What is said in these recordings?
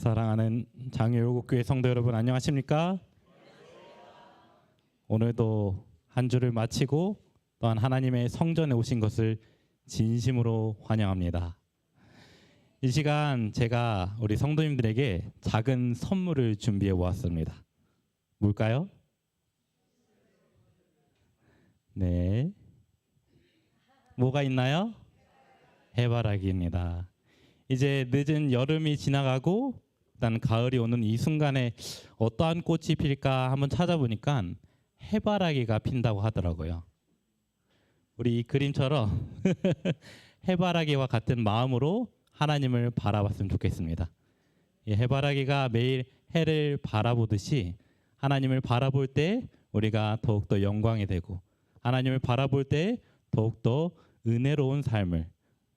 사랑하는 장애율곡교회 성도 여러분, 안녕하십니까? 오늘도 한 주를 마치고 또한 하나님의 성전에 오신 것을 진심으로 환영합니다. 이 시간 제가 우리 성도님들에게 작은 선물을 준비해 보았습니다. 뭘까요? 네, 뭐가 있나요? 해바라기입니다. 이제 늦은 여름이 지나가고 일단 가을이 오는 이 순간에 어떠한 꽃이 필까 한번 찾아보니까 해바라기가 핀다고 하더라고요. 우리 이 그림처럼 해바라기와 같은 마음으로 하나님을 바라봤으면 좋겠습니다. 이 해바라기가 매일 해를 바라보듯이 하나님을 바라볼 때 우리가 더욱더 영광이 되고, 하나님을 바라볼 때 더욱더 은혜로운 삶을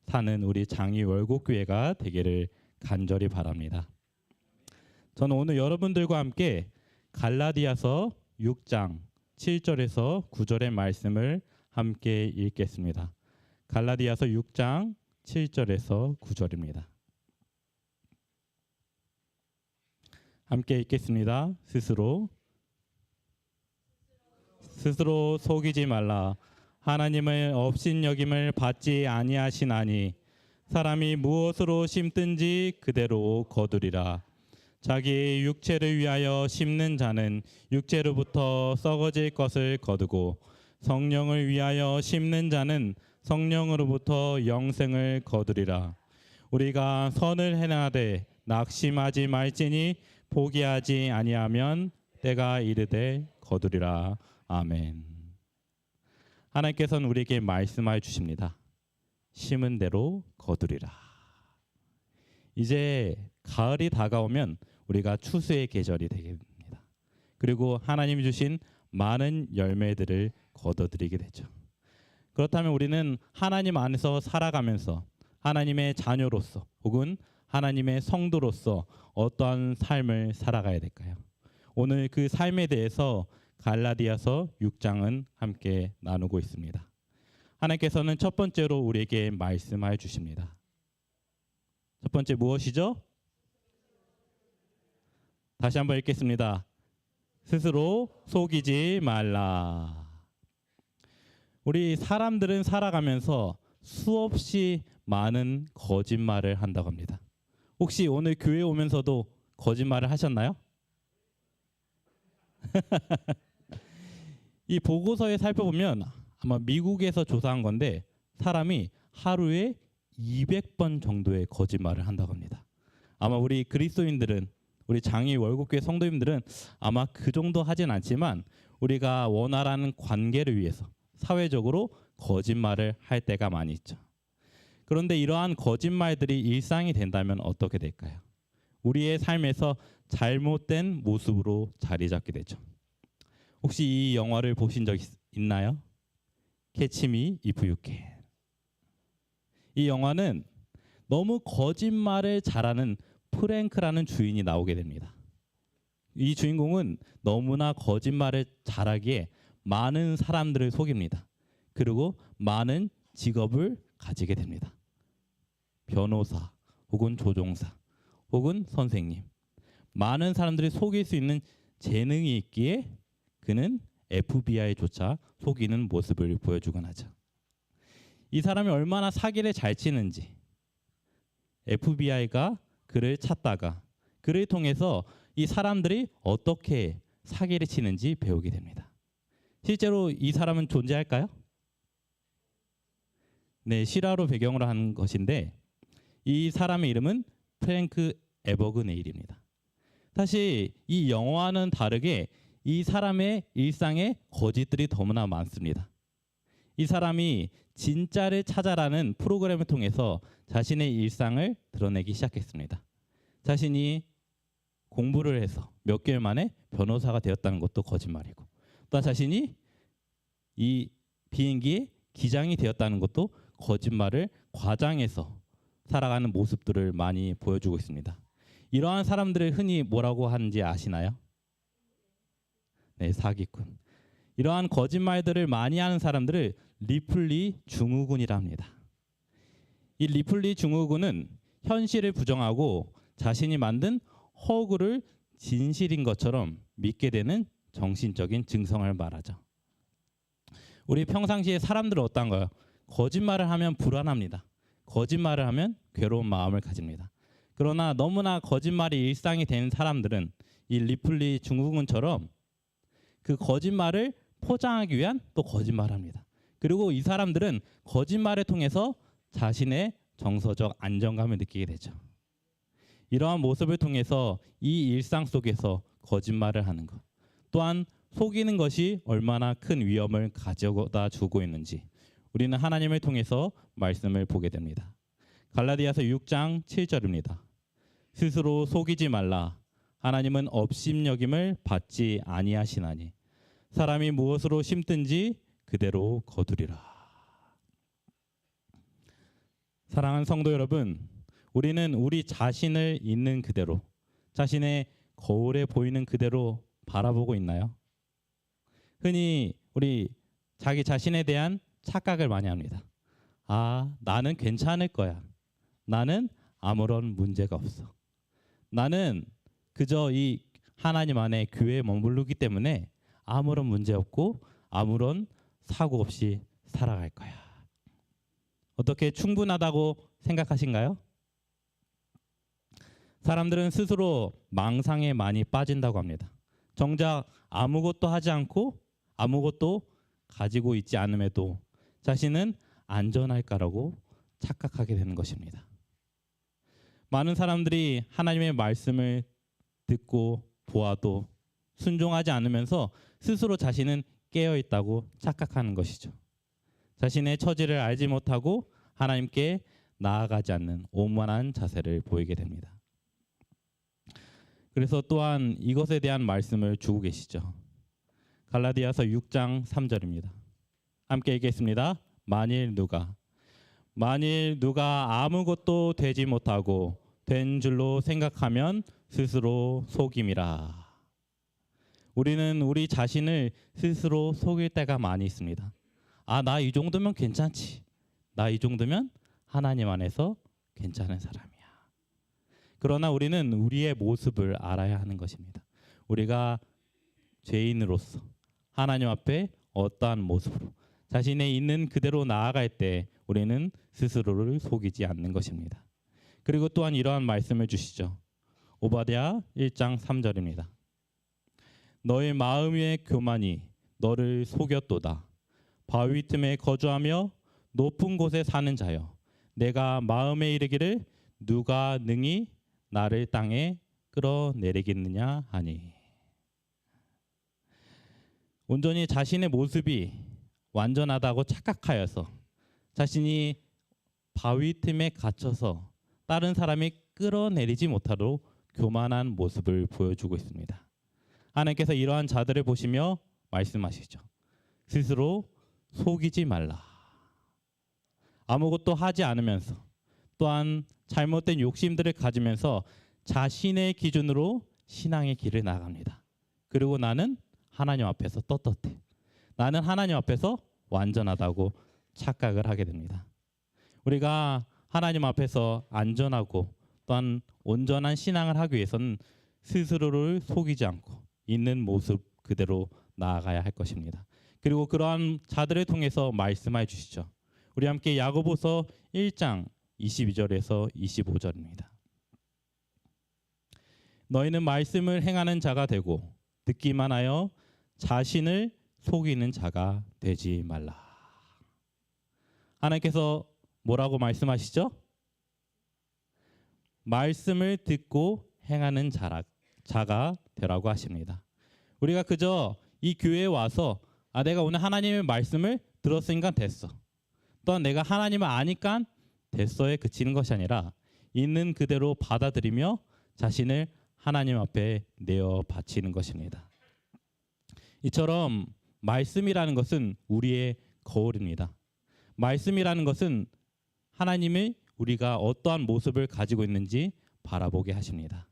사는 우리 장의월곡교회가 되기를 간절히 바랍니다. 저는 오늘 여러분들과 함께 갈라디아서 6장 7절에서 9절의 말씀을 함께 읽겠습니다. 갈라디아서 6장 7절에서 9절입니다. 함께 읽겠습니다. 스스로 속이지 말라. 하나님의 업신여김을 받지 아니하시나니 사람이 무엇으로 심든지 그대로 거두리라. 자기 육체를 위하여 심는 자는 육체로부터 썩어질 것을 거두고, 성령을 위하여 심는 자는 성령으로부터 영생을 거두리라. 우리가 선을 행하되 낙심하지 말지니 포기하지 아니하면 때가 이르되 거두리라. 아멘. 하나님께서는 우리에게 말씀하여 주십니다. 심은 대로 거두리라. 이제 가을이 다가오면 우리가 추수의 계절이 되게 됩니다. 그리고 하나님이 주신 많은 열매들을 거둬들이게 되죠. 그렇다면 우리는 하나님 안에서 살아가면서 하나님의 자녀로서 혹은 하나님의 성도로서 어떠한 삶을 살아가야 될까요? 오늘 그 삶에 대해서 갈라디아서 6장은 함께 나누고 있습니다. 하나님께서는 첫 번째로 우리에게 말씀하여 주십니다. 첫 번째 무엇이죠? 다시 한번 읽겠습니다. 스스로 속이지 말라. 우리 사람들은 살아가면서 수없이 많은 거짓말을 한다고 합니다. 혹시 오늘 교회 오면서도 거짓말을 하셨나요? 이 보고서에 살펴보면 아마 미국에서 조사한 건데 사람이 하루에 200번 정도의 거짓말을 한다고 합니다. 아마 우리 그리스도인들은, 우리 장의월곡교회 성도님들은 아마 그 정도 하진 않지만 우리가 원활한 관계를 위해서 사회적으로 거짓말을 할 때가 많이 있죠. 그런데 이러한 거짓말들이 일상이 된다면 어떻게 될까요? 우리의 삶에서 잘못된 모습으로 자리 잡게 되죠. 혹시 이 영화를 보신 적 있나요? Catch Me If You Can. 이 영화는 너무 거짓말을 잘하는 프랭크라는 주인이 나오게 됩니다. 이 주인공은 너무나 거짓말을 잘하기에 많은 사람들을 속입니다. 그리고 많은 직업을 가지게 됩니다. 변호사 혹은 조종사 혹은 선생님, 많은 사람들이 속일 수 있는 재능이 있기에 그는 FBI조차 속이는 모습을 보여주곤 하죠. 이 사람이 얼마나 사기를 잘 치는지 FBI가 그를 찾다가 그를 통해서 이 사람들이 어떻게 사기를 치는지 배우게 됩니다. 실제로 이 사람은 존재할까요? 네, 실화로 배경으로 한 것인데 이 사람의 이름은 프랭크 에버그네일입니다. 사실 이 영화와는 다르게 이 사람의 일상에 거짓들이 너무나 많습니다. 이 사람이 진짜를 찾아라는 프로그램을 통해서 자신의 일상을 드러내기 시작했습니다. 자신이 공부를 해서 몇 개월 만에 변호사가 되었다는 것도 거짓말이고, 또 자신이 이 비행기의 기장이 되었다는 것도 거짓말을 과장해서 살아가는 모습들을 많이 보여주고 있습니다. 이러한 사람들을 흔히 뭐라고 하는지 아시나요? 네, 사기꾼. 이러한 거짓말들을 많이 하는 사람들을 리플리 증후군이라 합니다. 이 리플리 증후군은 현실을 부정하고 자신이 만든 허구를 진실인 것처럼 믿게 되는 정신적인 증상을 말하죠. 우리 평상시에 사람들은 어떤가요? 거짓말을 하면 불안합니다. 거짓말을 하면 괴로운 마음을 가집니다. 그러나 너무나 거짓말이 일상이 된 사람들은 이 리플리 중국인처럼 그 거짓말을 포장하기 위한 또 거짓말합니다. 그리고 이 사람들은 거짓말을 통해서 자신의 정서적 안정감을 느끼게 되죠. 이러한 모습을 통해서 이 일상 속에서 거짓말을 하는 것, 또한 속이는 것이 얼마나 큰 위험을 가져다 주고 있는지 우리는 하나님을 통해서 말씀을 보게 됩니다. 갈라디아서 6장 7절입니다. 스스로 속이지 말라. 하나님은 업심여김을 받지 아니하시나니 사람이 무엇으로 심든지 그대로 거두리라. 사랑하는 성도 여러분, 우리는 우리 자신을 있는 그대로, 자신의 거울에 보이는 그대로 바라보고 있나요? 흔히 우리 자기 자신에 대한 착각을 많이 합니다. 나는 괜찮을 거야. 나는 아무런 문제가 없어. 나는 그저 이 하나님 안에 교회에 머무르기 때문에 아무런 문제 없고 아무런 사고 없이 살아갈 거야. 어떻게 충분하다고 생각하신가요? 사람들은 스스로 망상에 많이 빠진다고 합니다. 정작 아무것도 하지 않고 아무것도 가지고 있지 않음에도 자신은 안전할까라고 착각하게 되는 것입니다. 많은 사람들이 하나님의 말씀을 듣고 보아도 순종하지 않으면서 스스로 자신은 깨어 있다고 착각하는 것이죠. 자신의 처지를 알지 못하고 하나님께 나아가지 않는 오만한 자세를 보이게 됩니다. 그래서 또한 이것에 대한 말씀을 주고 계시죠. 갈라디아서 6장 3절입니다. 함께 읽겠습니다. 만일 누가 아무것도 되지 못하고 된 줄로 생각하면 스스로 속임이라. 우리는 우리 자신을 스스로 속일 때가 많이 있습니다. 나 이 정도면 괜찮지. 나 이 정도면 하나님 안에서 괜찮은 사람이야. 그러나 우리는 우리의 모습을 알아야 하는 것입니다. 우리가 죄인으로서 하나님 앞에 어떠한 모습으로 자신의 있는 그대로 나아갈 때 우리는 스스로를 속이지 않는 것입니다. 그리고 또한 이러한 말씀을 주시죠. 오바댜 1장 3절입니다. 너의 마음의 교만이 너를 속였도다. 바위 틈에 거주하며 높은 곳에 사는 자여, 내가 마음에 이르기를 누가 능히 나를 땅에 끌어내리겠느냐 하니. 온전히 자신의 모습이 완전하다고 착각하여서 자신이 바위 틈에 갇혀서 다른 사람이 끌어내리지 못하도록 교만한 모습을 보여주고 있습니다. 하나님께서 이러한 자들을 보시며 말씀하시죠. 스스로 속이지 말라. 아무것도 하지 않으면서 또한 잘못된 욕심들을 가지면서 자신의 기준으로 신앙의 길을 나갑니다. 그리고 나는 하나님 앞에서 떳떳해. 나는 하나님 앞에서 완전하다고 착각을 하게 됩니다. 우리가 하나님 앞에서 안전하고 또한 온전한 신앙을 하기 위해서는 스스로를 속이지 않고 있는 모습 그대로 나아가야 할 것입니다. 그리고 그러한 자들을 통해서 말씀해 주시죠. 우리 함께 야고보서 1장 22절에서 25절입니다. 너희는 말씀을 행하는 자가 되고 듣기만 하여 자신을 속이는 자가 되지 말라. 하나님께서 뭐라고 말씀하시죠? 말씀을 듣고 행하는 자가 되라고 하십니다. 우리가 그저 이 교회에 와서 내가 오늘 하나님의 말씀을 들었으니까 됐어. 또한 내가 하나님을 아니까 됐어에 그치는 것이 아니라 있는 그대로 받아들이며 자신을 하나님 앞에 내어 바치는 것입니다. 이처럼 말씀이라는 것은 우리의 거울입니다. 말씀이라는 것은 하나님의 우리가 어떠한 모습을 가지고 있는지 바라보게 하십니다.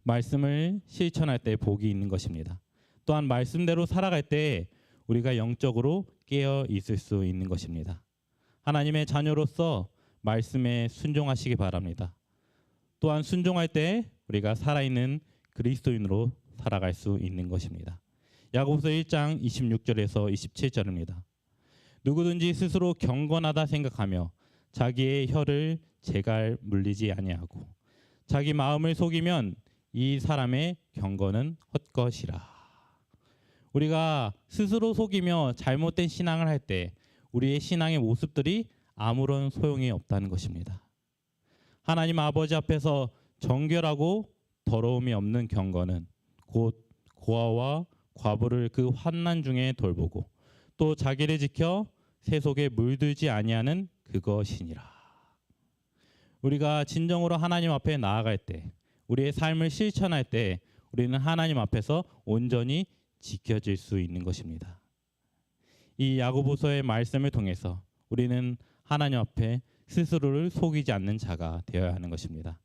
말씀을 실천할 때 복이 있는 것입니다. 또한 말씀대로 살아갈 때 우리가 영적으로 깨어 있을 수 있는 것입니다. 하나님의 자녀로서 말씀에 순종하시기 바랍니다. 또한 순종할 때 우리가 살아있는 그리스도인으로 살아갈 수 있는 것입니다. 야고보서 1장 26절에서 27절입니다. 누구든지 스스로 경건하다 생각하며 자기의 혀를 제갈 물리지 아니하고 자기 마음을 속이면 이 사람의 경건은 헛것이라. 우리가 스스로 속이며 잘못된 신앙을 할 때 우리의 신앙의 모습들이 아무런 소용이 없다는 것입니다. 하나님 아버지 앞에서 정결하고 더러움이 없는 경건은 곧 고아와 과부를 그 환난 중에 돌보고 또 자기를 지켜 새 속에 물들지 아니하는 그것이니라. 우리가 진정으로 하나님 앞에 나아갈 때, 우리의 삶을 실천할 때 우리는 하나님 앞에서 온전히 지켜질 수 있는 것입니다. 이 야고보서의 말씀을 통해서 우리는 하나님 앞에 스스로를 속이지 않는 자가 되어야 하는 것입니다.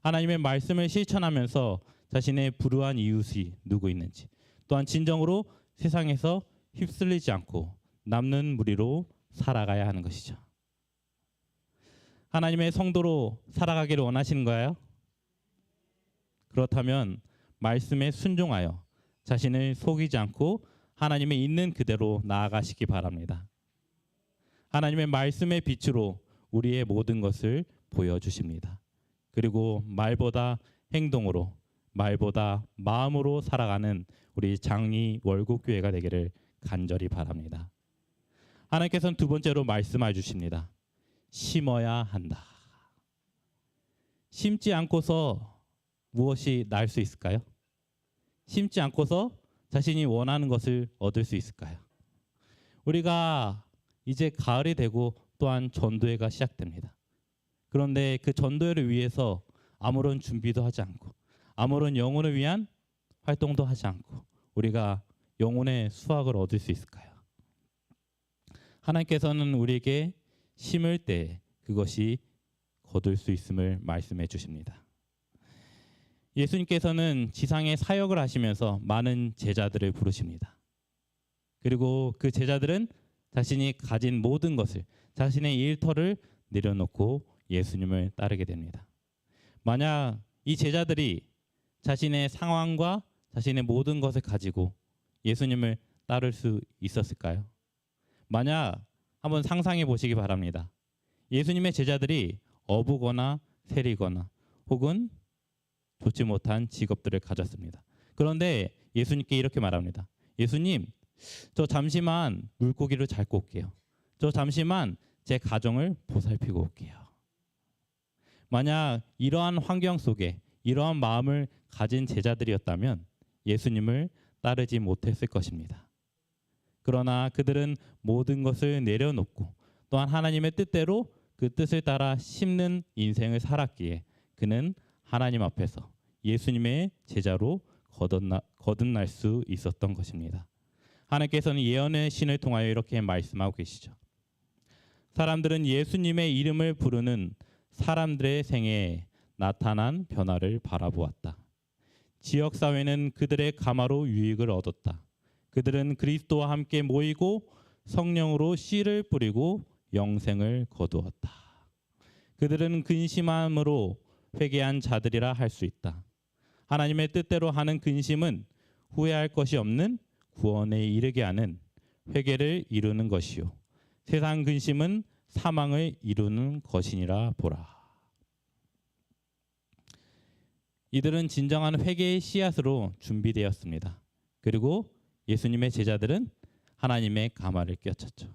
하나님의 말씀을 실천하면서 자신의 불우한 이웃이 누구 있는지, 또한 진정으로 세상에서 휩쓸리지 않고 남는 무리로 살아가야 하는 것이죠. 하나님의 성도로 살아가기를 원하시는 거예요? 그렇다면 말씀에 순종하여 자신을 속이지 않고 하나님의 있는 그대로 나아가시기 바랍니다. 하나님의 말씀의 빛으로 우리의 모든 것을 보여주십니다. 그리고 말보다 행동으로, 말보다 마음으로 살아가는 우리 장이 월곡교회가 되기를 간절히 바랍니다. 하나님께서는 두 번째로 말씀해 주십니다. 심어야 한다. 심지 않고서 무엇이 날 수 있을까요? 심지 않고서 자신이 원하는 것을 얻을 수 있을까요? 우리가 이제 가을이 되고 또한 전도회가 시작됩니다. 그런데 그 전도회를 위해서 아무런 준비도 하지 않고 아무런 영혼을 위한 활동도 하지 않고 우리가 영혼의 수확을 얻을 수 있을까요? 하나님께서는 우리에게 심을 때 그것이 거둘 수 있음을 말씀해 주십니다. 예수님께서는 지상에 사역을 하시면서 많은 제자들을 부르십니다. 그리고 그 제자들은 자신이 가진 모든 것을, 자신의 일터를 내려놓고 예수님을 따르게 됩니다. 만약 이 제자들이 자신의 상황과 자신의 모든 것을 가지고 예수님을 따를 수 있었을까요? 만약 한번 상상해 보시기 바랍니다. 예수님의 제자들이 어부거나 세리거나 혹은 좋지 못한 직업들을 가졌습니다. 그런데 예수님께 이렇게 말합니다. 예수님, 저 잠시만 물고기를 잡고 올게요. 저 잠시만 제 가정을 보살피고 올게요. 만약 이러한 환경 속에 이러한 마음을 가진 제자들이었다면 예수님을 따르지 못했을 것입니다. 그러나 그들은 모든 것을 내려놓고 또한 하나님의 뜻대로 그 뜻을 따라 심는 인생을 살았기에 그는 하나님 앞에서 예수님의 제자로 거듭날 수 있었던 것입니다. 하나님께서는 예언의 신을 통하여 이렇게 말씀하고 계시죠. 사람들은 예수님의 이름을 부르는 사람들의 생애에 나타난 변화를 바라보았다. 지역사회는 그들의 가마로 유익을 얻었다. 그들은 그리스도와 함께 모이고 성령으로 씨를 뿌리고 영생을 거두었다. 그들은 근심함으로 회개한 자들이라 할 수 있다. 하나님의 뜻대로 하는 근심은 후회할 것이 없는 구원에 이르게 하는 회개를 이루는 것이요 세상 근심은 사망을 이루는 것이니라 보라. 이들은 진정한 회개의 씨앗으로 준비되었습니다. 그리고 예수님의 제자들은 하나님의 가마를 꿰찼죠.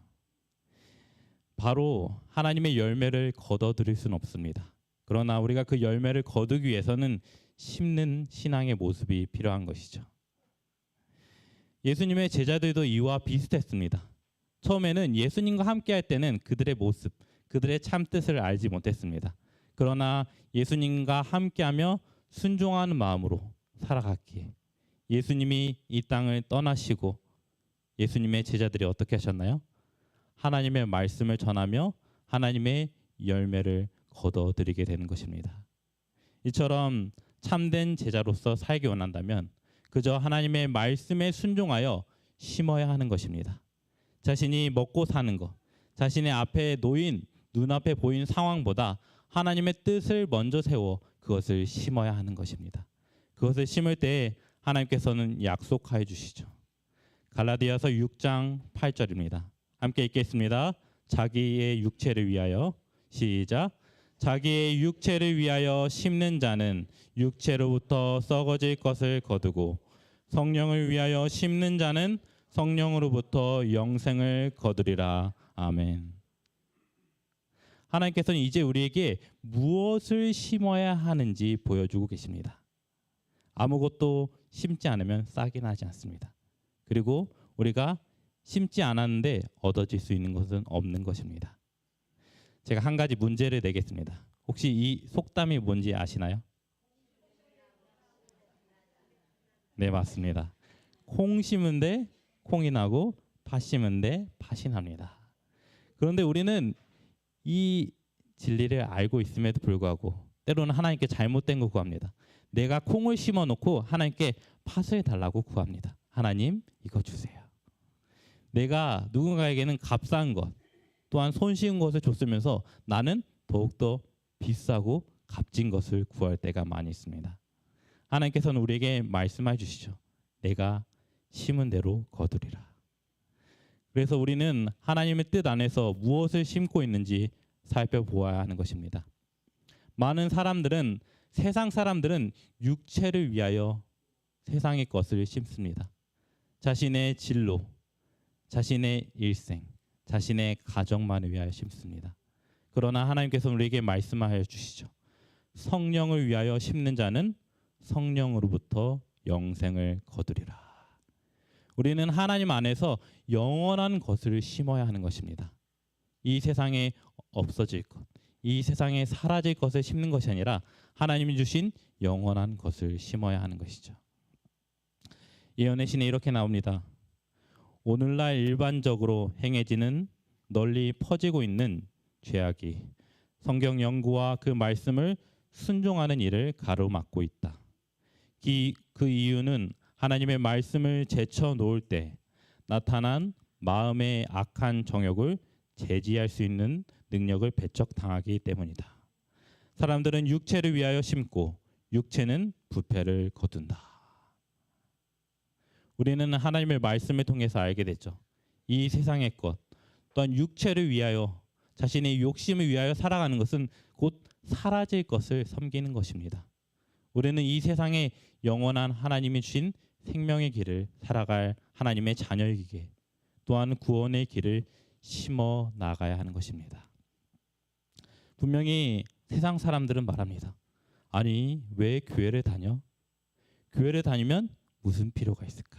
바로 하나님의 열매를 거둬들일 수는 없습니다. 그러나 우리가 그 열매를 거두기 위해서는 심는 신앙의 모습이 필요한 것이죠. 예수님의 제자들도 이와 비슷했습니다. 처음에는 예수님과 함께 할 때는 그들의 모습, 그들의 참뜻을 알지 못했습니다. 그러나 예수님과 함께하며 순종하는 마음으로 살아갔기에 예수님이 이 땅을 떠나시고 예수님의 제자들이 어떻게 하셨나요? 하나님의 말씀을 전하며 하나님의 열매를 거둬들이게 되는 것입니다. 이처럼 참된 제자로서 살기 원한다면 그저 하나님의 말씀에 순종하여 심어야 하는 것입니다. 자신이 먹고 사는 것, 자신의 앞에 놓인 눈앞에 보인 상황보다 하나님의 뜻을 먼저 세워 그것을 심어야 하는 것입니다. 그것을 심을 때 하나님께서는 약속하여 주시죠. 갈라디아서 6장 8절입니다. 함께 읽겠습니다. 자기의 육체를 위하여, 시작. 자기의 육체를 위하여 심는 자는 육체로부터 썩어질 것을 거두고 성령을 위하여 심는 자는 성령으로부터 영생을 거두리라. 아멘. 하나님께서는 이제 우리에게 무엇을 심어야 하는지 보여주고 계십니다. 아무것도 심지 않으면 싹이 나지 않습니다. 그리고 우리가 심지 않았는데 얻어질 수 있는 것은 없는 것입니다. 제가 한 가지 문제를 내겠습니다. 혹시 이 속담이 뭔지 아시나요? 네, 맞습니다. 콩 심은데 콩이 나고 팥 심은데 팥이 납니다. 그런데 우리는 이 진리를 알고 있음에도 불구하고 때로는 하나님께 잘못된 거 구합니다. 내가 콩을 심어놓고 하나님께 팥을 달라고 구합니다. 하나님, 이거 주세요. 내가 누군가에게는 값싼 것 또한 손쉬운 것을 줬으면서 나는 더욱더 비싸고 값진 것을 구할 때가 많이 있습니다. 하나님께서는 우리에게 말씀해 주시죠. 내가 심은 대로 거두리라. 그래서 우리는 하나님의 뜻 안에서 무엇을 심고 있는지 살펴보아야 하는 것입니다. 많은 사람들은, 세상 사람들은 육체를 위하여 세상의 것을 심습니다. 자신의 진로, 자신의 일생, 자신의 가정만을 위하여 심습니다. 그러나 하나님께서 우리에게 말씀하여 주시죠. 성령을 위하여 심는 자는 성령으로부터 영생을 거두리라. 우리는 하나님 안에서 영원한 것을 심어야 하는 것입니다. 이 세상에 없어질 것, 이 세상에 사라질 것을 심는 것이 아니라 하나님이 주신 영원한 것을 심어야 하는 것이죠. 예언의 신에 이렇게 나옵니다. 오늘날 일반적으로 행해지는 널리 퍼지고 있는 죄악이 성경 연구와 그 말씀을 순종하는 일을 가로막고 있다. 그 이유는 하나님의 말씀을 제쳐 놓을 때 나타난 마음의 악한 정욕을 제지할 수 있는 능력을 배척당하기 때문이다. 사람들은 육체를 위하여 심고 육체는 부패를 거둔다. 우리는 하나님의 말씀을 통해서 알게 됐죠. 이 세상의 것 또한 육체를 위하여 자신의 욕심을 위하여 살아가는 것은 곧 사라질 것을 섬기는 것입니다. 우리는 이 세상에 영원한 하나님이 주신 생명의 길을 살아갈 하나님의 자녀이기에 또한 구원의 길을 심어 나가야 하는 것입니다. 분명히 세상 사람들은 말합니다. 아니, 왜 교회를 다녀? 교회를 다니면 무슨 필요가 있을까?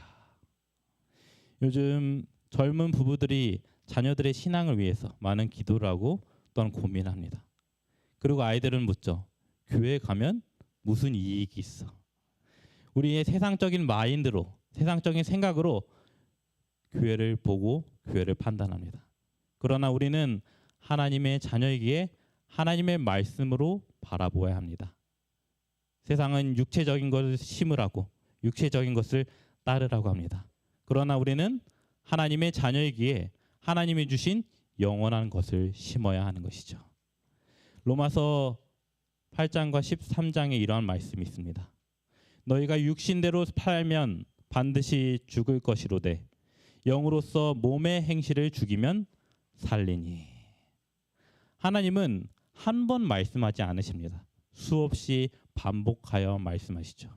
요즘 젊은 부부들이 자녀들의 신앙을 위해서 많은 기도를 하고 또한 고민합니다. 그리고 아이들은 묻죠. 교회에 가면 무슨 이익이 있어? 우리의 세상적인 마인드로, 세상적인 생각으로 교회를 보고 교회를 판단합니다. 그러나 우리는 하나님의 자녀이기에 하나님의 말씀으로 바라보아야 합니다. 세상은 육체적인 것을 심으라고, 육체적인 것을 따르라고 합니다. 그러나 우리는 하나님의 자녀이기에 하나님이 주신 영원한 것을 심어야 하는 것이죠. 로마서 8장과 13장에 이러한 말씀이 있습니다. 너희가 육신대로 살면 반드시 죽을 것이로되 영으로서 몸의 행실을 죽이면 살리니. 하나님은 한 번 말씀하지 않으십니다. 수없이 반복하여 말씀하시죠.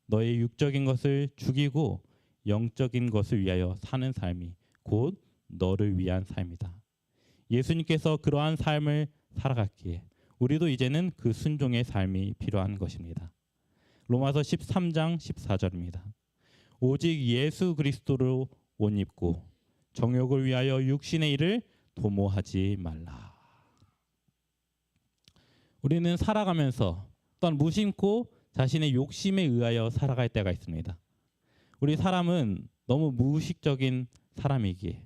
너의 육적인 것을 죽이고 영적인 것을 위하여 사는 삶이 곧 너를 위한 삶이다. 예수님께서 그러한 삶을 살아갔기에 우리도 이제는 그 순종의 삶이 필요한 것입니다. 로마서 13장 14절입니다. 오직 예수 그리스도로 옷 입고 정욕을 위하여 육신의 일을 도모하지 말라. 우리는 살아가면서 또한 무심코 자신의 욕심에 의하여 살아갈 때가 있습니다. 우리 사람은 너무 무의식적인 사람이기에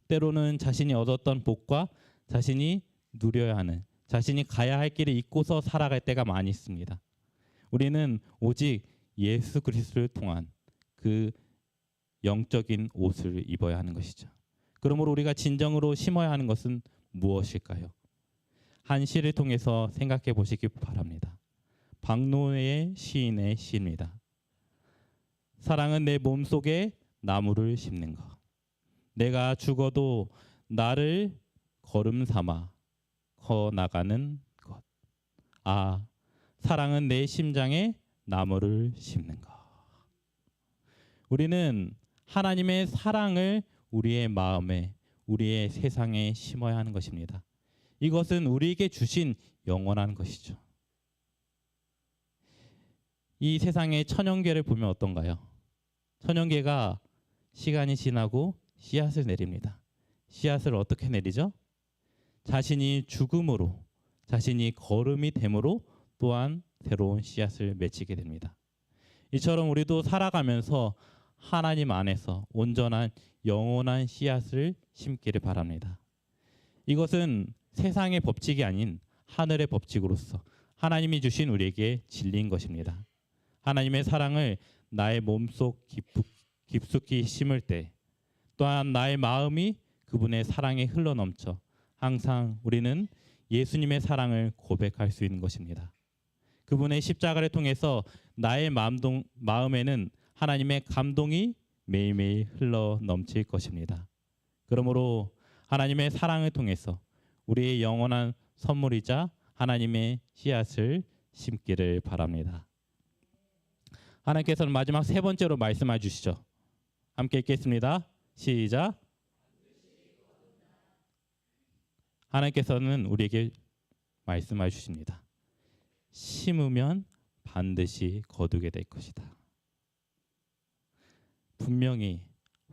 때로는 자신이 얻었던 복과 자신이 누려야 하는, 자신이 가야 할 길을 잊고서 살아갈 때가 많이 있습니다. 우리는 오직 예수 그리스도를 통한 그 영적인 옷을 입어야 하는 것이죠. 그러므로 우리가 진정으로 심어야 하는 것은 무엇일까요? 한 시를 통해서 생각해 보시기 바랍니다. 박노의 시인의 시입니다. 사랑은 내 몸속에 나무를 심는 것. 내가 죽어도 나를 걸음 삼아 거 나가는 것. 아, 사랑은 내 심장에 나무를 심는 것. 우리는 하나님의 사랑을 우리의 마음에, 우리의 세상에 심어야 하는 것입니다. 이것은 우리에게 주신 영원한 것이죠. 이 세상의 천연계를 보면 어떤가요? 천연계가 시간이 지나고 씨앗을 내립니다. 씨앗을 어떻게 내리죠? 자신이 죽음으로, 자신이 거름이 됨으로 또한 새로운 씨앗을 맺히게 됩니다. 이처럼 우리도 살아가면서 하나님 안에서 온전한 영원한 씨앗을 심기를 바랍니다. 이것은 세상의 법칙이 아닌 하늘의 법칙으로서 하나님이 주신 우리에게 진리인 것입니다. 하나님의 사랑을 나의 몸속 깊숙이 심을 때 또한 나의 마음이 그분의 사랑에 흘러넘쳐 항상 우리는 예수님의 사랑을 고백할 수 있는 것입니다. 그분의 십자가를 통해서 나의 마음에는 하나님의 감동이 매일매일 흘러넘칠 것입니다. 그러므로 하나님의 사랑을 통해서 우리의 영원한 선물이자 하나님의 씨앗을 심기를 바랍니다. 하나님께서는 마지막 세 번째로 말씀해 주시죠. 함께 읽겠습니다. 시작. 하나님께서는 우리에게 말씀해 주십니다. 심으면 반드시 거두게 될 것이다. 분명히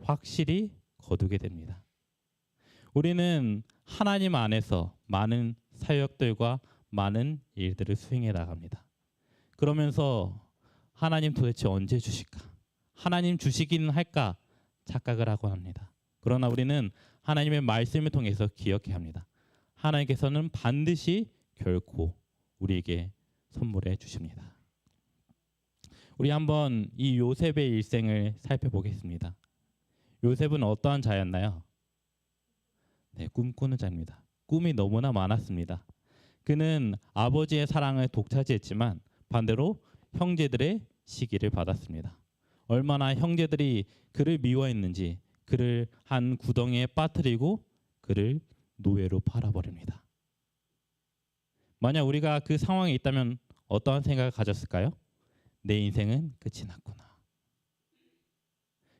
확실히 거두게 됩니다. 우리는 하나님 안에서 많은 사역들과 많은 일들을 수행해 나갑니다. 그러면서 하나님 도대체 언제 주실까? 하나님 주시기는 할까? 착각을 하고 합니다. 그러나 우리는 하나님의 말씀을 통해서 기억해야 합니다. 하나님께서는 반드시 결코 우리에게 선물해 주십니다. 우리 한번 이 요셉의 일생을 살펴보겠습니다. 요셉은 어떠한 자였나요? 네, 꿈꾸는 자입니다. 꿈이 너무나 많았습니다. 그는 아버지의 사랑을 독차지했지만 반대로 형제들의 시기를 받았습니다. 얼마나 형제들이 그를 미워했는지 그를 한 구덩이에 빠뜨리고 그를 노예로 팔아버립니다. 만약 우리가 그 상황에 있다면 어떠한 생각을 가졌을까요? 내 인생은 끝이 났구나.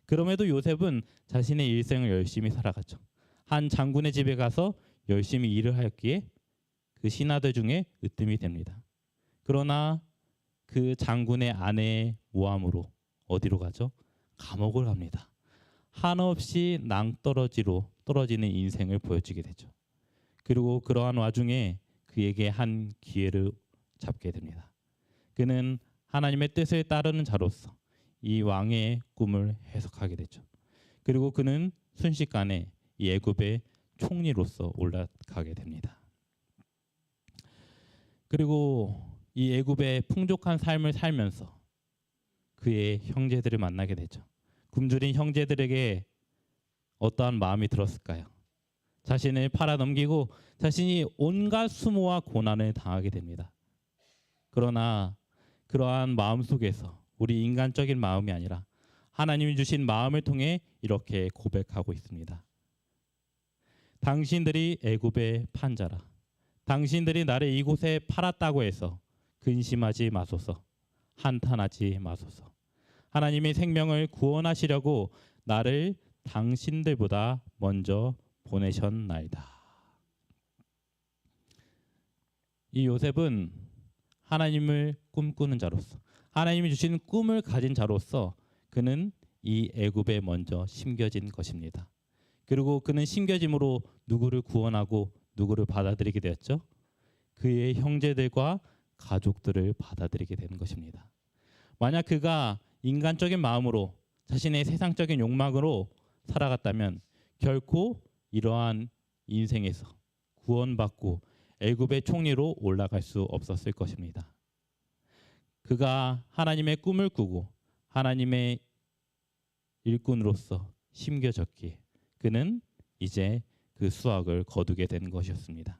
그럼에도 요셉은 자신의 일생을 열심히 살아갔죠. 한 장군의 집에 가서 열심히 일을 하였기에 그 신하들 중에 으뜸이 됩니다. 그러나 그 장군의 아내의 모함으로 어디로 가죠? 감옥을 갑니다. 한없이 낭떠러지로 떨어지는 인생을 보여주게 되죠. 그리고 그러한 와중에 그에게 한 기회를 잡게 됩니다. 그는 하나님의 뜻을 따르는 자로서 이 왕의 꿈을 해석하게 되죠. 그리고 그는 순식간에 이 애굽의 총리로서 올라가게 됩니다. 그리고 이 애굽의 풍족한 삶을 살면서 그의 형제들을 만나게 되죠. 굶주린 형제들에게 어떠한 마음이 들었을까요? 자신을 팔아넘기고 자신이 온갖 수모와 고난을 당하게 됩니다. 그러나 그러한 마음 속에서 우리 인간적인 마음이 아니라 하나님이 주신 마음을 통해 이렇게 고백하고 있습니다. 당신들이 애굽의 판자라. 당신들이 나를 이곳에 팔았다고 해서 근심하지 마소서. 한탄하지 마소서. 하나님이 생명을 구원하시려고 나를 당신들보다 먼저 보내셨나이다. 이 요셉은 하나님을 꿈꾸는 자로서 하나님이 주신 꿈을 가진 자로서 그는 이 애굽에 먼저 심겨진 것입니다. 그리고 그는 심겨짐으로 누구를 구원하고 누구를 받아들이게 되었죠? 그의 형제들과 가족들을 받아들이게 되는 것입니다. 만약 그가 인간적인 마음으로 자신의 세상적인 욕망으로 살아갔다면 결코 이러한 인생에서 구원받고 애굽의 총리로 올라갈 수 없었을 것입니다. 그가 하나님의 꿈을 꾸고 하나님의 일꾼으로서 심겨졌기에 그는 이제 그 수확을 거두게 된 것이었습니다.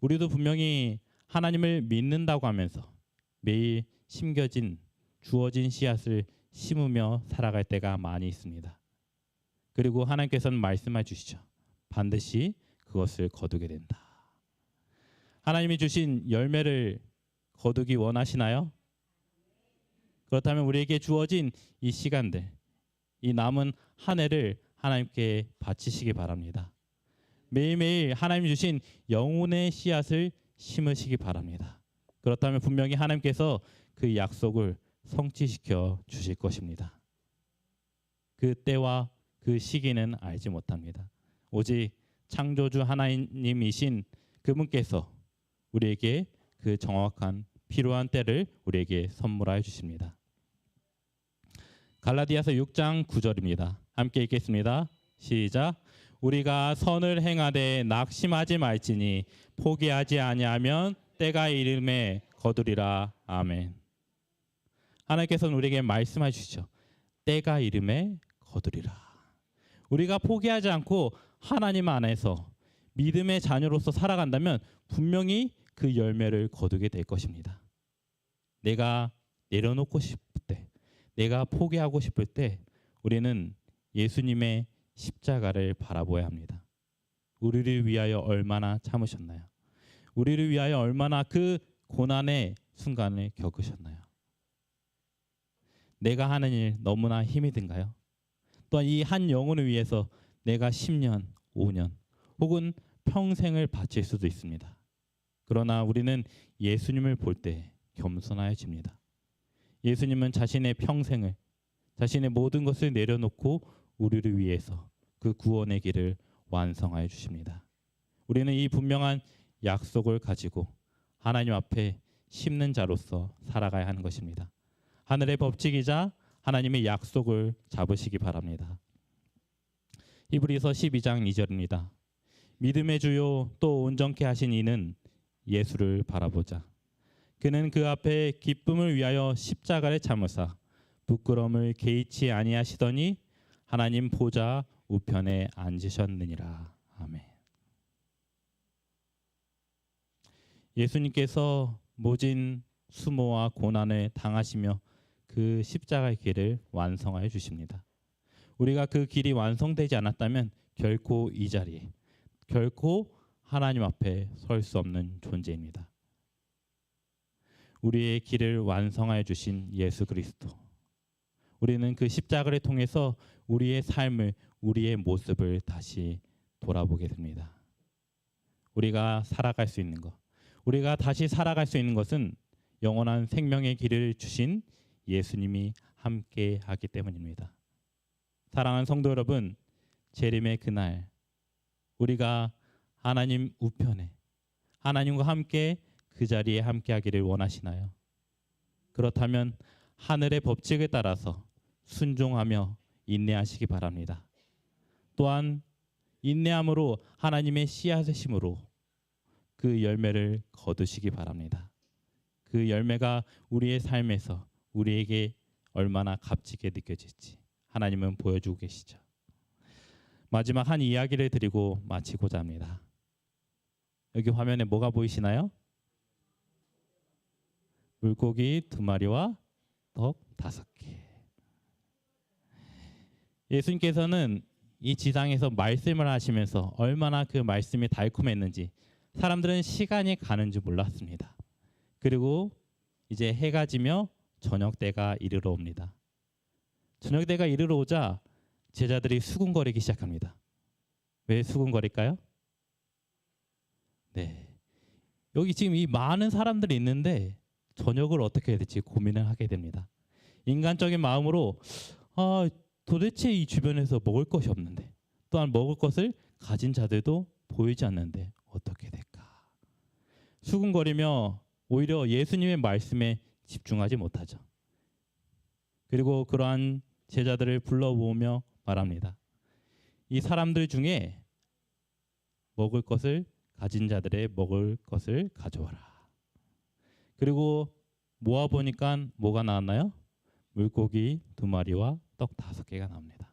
우리도 분명히 하나님을 믿는다고 하면서 매일 주어진 씨앗을 심으며 살아갈 때가 많이 있습니다. 그리고 하나님께서는 말씀해 주시죠. 반드시 그것을 거두게 된다. 하나님이 주신 열매를 거두기 원하시나요? 그렇다면 우리에게 주어진 이 시간들, 이 남은 한 해를 하나님께 바치시기 바랍니다. 매일매일 하나님 주신 영혼의 씨앗을 심으시기 바랍니다. 그렇다면 분명히 하나님께서 그 약속을 성취시켜 주실 것입니다. 그 때와 그 시기는 알지 못합니다. 오직 창조주 하나님이신 그분께서 우리에게 그 정확한 필요한 때를 우리에게 선물하여 주십니다. 갈라디아서 6장 9절입니다. 함께 읽겠습니다. 시작. 우리가 선을 행하되 낙심하지 말지니 포기하지 아니하면 때가 이름에 거두리라. 아멘. 하나님께서는 우리에게 말씀해 주시죠. 때가 이름에 거두리라. 우리가 포기하지 않고 하나님 안에서 믿음의 자녀로서 살아간다면 분명히 그 열매를 거두게 될 것입니다. 내가 내려놓고 싶을 때, 내가 포기하고 싶을 때 우리는 예수님의 십자가를 바라보아야 합니다. 우리를 위하여 얼마나 참으셨나요? 우리를 위하여 얼마나 그 고난의 순간을 겪으셨나요? 내가 하는 일 너무나 힘이 든가요? 또한 이 한 영혼을 위해서 내가 10년, 5년 혹은 평생을 바칠 수도 있습니다. 그러나 우리는 예수님을 볼 때 겸손해집니다. 예수님은 자신의 평생을, 자신의 모든 것을 내려놓고 우리를 위해서 그 구원의 길을 완성하여 주십니다. 우리는 이 분명한 약속을 가지고 하나님 앞에 심는 자로서 살아가야 하는 것입니다. 하늘의 법칙이자 하나님의 약속을 잡으시기 바랍니다. 히브리서 12장 2절입니다. 믿음의 주요 또 온전케 하신 이는 예수를 바라보자. 그는 그 앞에 기쁨을 위하여 십자가를 참으사 부끄러움을 개의치 아니하시더니 하나님 보좌 우편에 앉으셨느니라. 아멘. 예수님께서 모진 수모와 고난을 당하시며 그 십자가의 길을 완성하여 주십니다. 우리가 그 길이 완성되지 않았다면 결코 이 자리에, 결코 하나님 앞에 설 수 없는 존재입니다. 우리의 길을 완성하여 주신 예수 그리스도. 우리는 그 십자가를 통해서 우리의 삶을, 우리의 모습을 다시 돌아보게 됩니다. 우리가 살아갈 수 있는 것, 우리가 다시 살아갈 수 있는 것은 영원한 생명의 길을 주신 예수님이 함께 하기 때문입니다. 사랑하는 성도 여러분, 재림의 그날 우리가 하나님 우편에 하나님과 함께 그 자리에 함께 하기를 원하시나요? 그렇다면 하늘의 법칙에 따라서 순종하며 인내하시기 바랍니다. 또한 인내함으로 하나님의 씨앗의 심으로 그 열매를 거두시기 바랍니다. 그 열매가 우리의 삶에서 우리에게 얼마나 값지게 느껴질지 하나님은 보여주고 계시죠. 마지막 한 이야기를 드리고 마치고자 합니다. 여기 화면에 뭐가 보이시나요? 물고기 2마리와 떡 5개. 예수님께서는 이 지상에서 말씀을 하시면서 얼마나 그 말씀이 달콤했는지 사람들은 시간이 가는 줄 몰랐습니다. 그리고 이제 해가 지며 저녁 때가 이르러 옵니다. 저녁 때가 이르러 오자 제자들이 수군거리기 시작합니다. 왜 수군거릴까요? 네, 여기 지금 이 많은 사람들이 있는데 저녁을 어떻게 해야 될지 고민을 하게 됩니다. 인간적인 마음으로 도대체 이 주변에서 먹을 것이 없는데, 또한 먹을 것을 가진 자들도 보이지 않는데 어떻게 될까? 수군거리며 오히려 예수님의 말씀에 집중하지 못하죠. 그리고 그러한 제자들을 불러보며 말합니다. 이 사람들 중에 먹을 것을 가진 자들의 먹을 것을 가져와라. 그리고 모아보니까 뭐가 나왔나요? 물고기 2마리와 떡 5개가 나옵니다.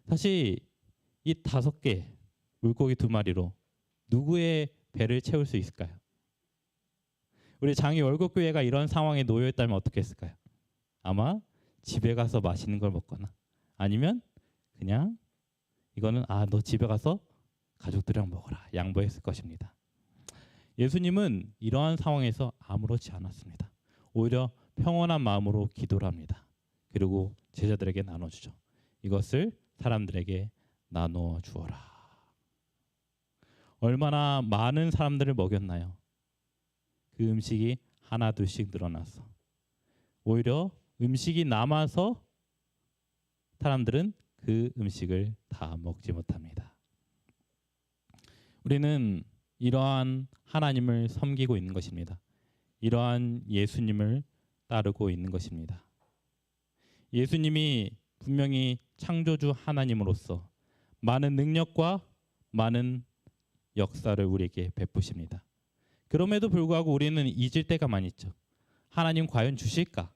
사실 이 5개 물고기 2마리로 누구의 배를 채울 수 있을까요? 우리 장이 월곡교회가 이런 상황에 놓여 있다면 어떻게 했을까요? 아마 집에 가서 맛있는 걸 먹거나 아니면 그냥 이거는 너 집에 가서 가족들이랑 먹어라 양보했을 것입니다. 예수님은 이러한 상황에서 아무렇지 않았습니다. 오히려 평온한 마음으로 기도를 합니다. 그리고 제자들에게 나눠주죠. 이것을 사람들에게 나누어 주어라. 얼마나 많은 사람들을 먹였나요? 그 음식이 하나 둘씩 늘어나서 오히려 음식이 남아서 사람들은 그 음식을 다 먹지 못합니다. 우리는 이러한 하나님을 섬기고 있는 것입니다. 이러한 예수님을 따르고 있는 것입니다. 예수님이 분명히 창조주 하나님으로서 많은 능력과 많은 역사를 우리에게 베푸십니다. 그럼에도 불구하고 우리는 잊을 때가 많이 있죠. 하나님 과연 주실까?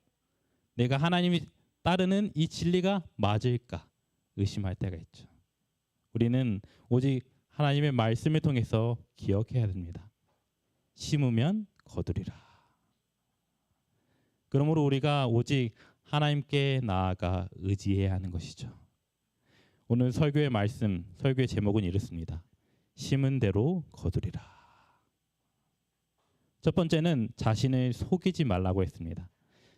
내가 하나님이 따르는 이 진리가 맞을까? 의심할 때가 있죠. 우리는 오직 하나님의 말씀을 통해서 기억해야 됩니다. 심으면 거두리라. 그러므로 우리가 오직 하나님께 나아가 의지해야 하는 것이죠. 오늘 설교의 말씀, 설교의 제목은 이렇습니다. 심은 대로 거두리라. 첫 번째는 자신을 속이지 말라고 했습니다.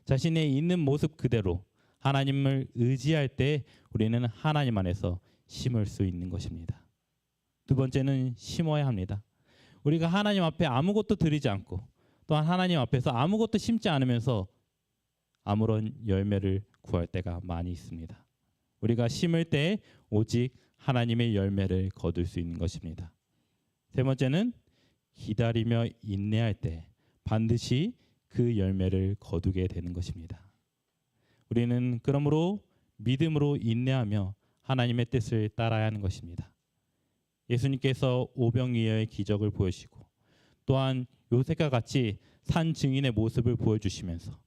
자신의 있는 모습 그대로 하나님을 의지할 때 우리는 하나님 안에서 심을 수 있는 것입니다. 두 번째는 심어야 합니다. 우리가 하나님 앞에 아무것도 드리지 않고 또한 하나님 앞에서 아무것도 심지 않으면서 아무런 열매를 구할 때가 많이 있습니다. 우리가 심을 때 오직 하나님의 열매를 거둘 수 있는 것입니다. 세 번째는 기다리며 인내할 때 반드시 그 열매를 거두게 되는 것입니다. 우리는 그러므로 믿음으로 인내하며 하나님의 뜻을 따라야 하는 것입니다. 예수님께서 오병이어의 기적을 보여주시고 또한 요셉과 같이 산 증인의 모습을 보여주시면서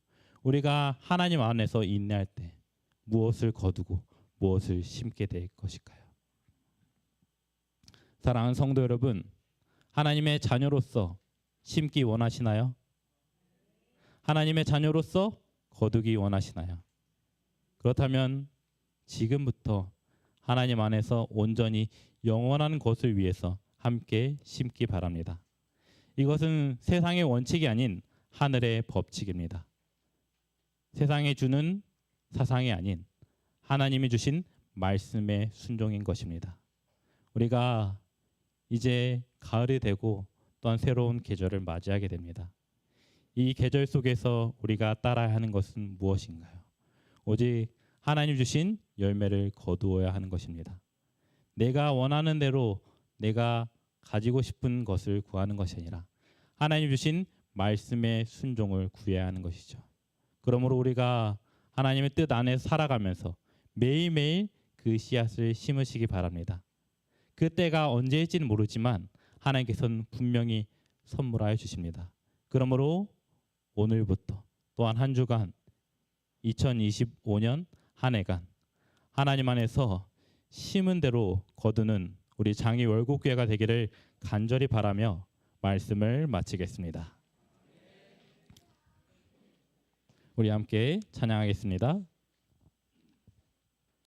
우리가 하나님 안에서 인내할 때 무엇을 거두고 무엇을 심게 될 것일까요? 사랑하는 성도 여러분, 하나님의 자녀로서 심기 원하시나요? 하나님의 자녀로서 거두기 원하시나요? 그렇다면 지금부터 하나님 안에서 온전히 영원한 것을 위해서 함께 심기 바랍니다. 이것은 세상의 원칙이 아닌 하늘의 법칙입니다. 세상이 주는 사상이 아닌 하나님이 주신 말씀의 순종인 것입니다. 우리가 이제 가을이 되고 또한 새로운 계절을 맞이하게 됩니다. 이 계절 속에서 우리가 따라야 하는 것은 무엇인가요? 오직 하나님 주신 열매를 거두어야 하는 것입니다. 내가 원하는 대로 내가 가지고 싶은 것을 구하는 것이 아니라 하나님 주신 말씀의 순종을 구해야 하는 것이죠. 그러므로 우리가 하나님의 뜻 안에 살아가면서 매일매일 그 씨앗을 심으시기 바랍니다. 그 때가 언제일지는 모르지만 하나님께서는 분명히 선물하여 주십니다. 그러므로 오늘부터 또한 한 주간 2025년 한 해간 하나님 안에서 심은 대로 거두는 우리 장이 월곡교회가 되기를 간절히 바라며 말씀을 마치겠습니다. 우리 함께 찬양하겠습니다.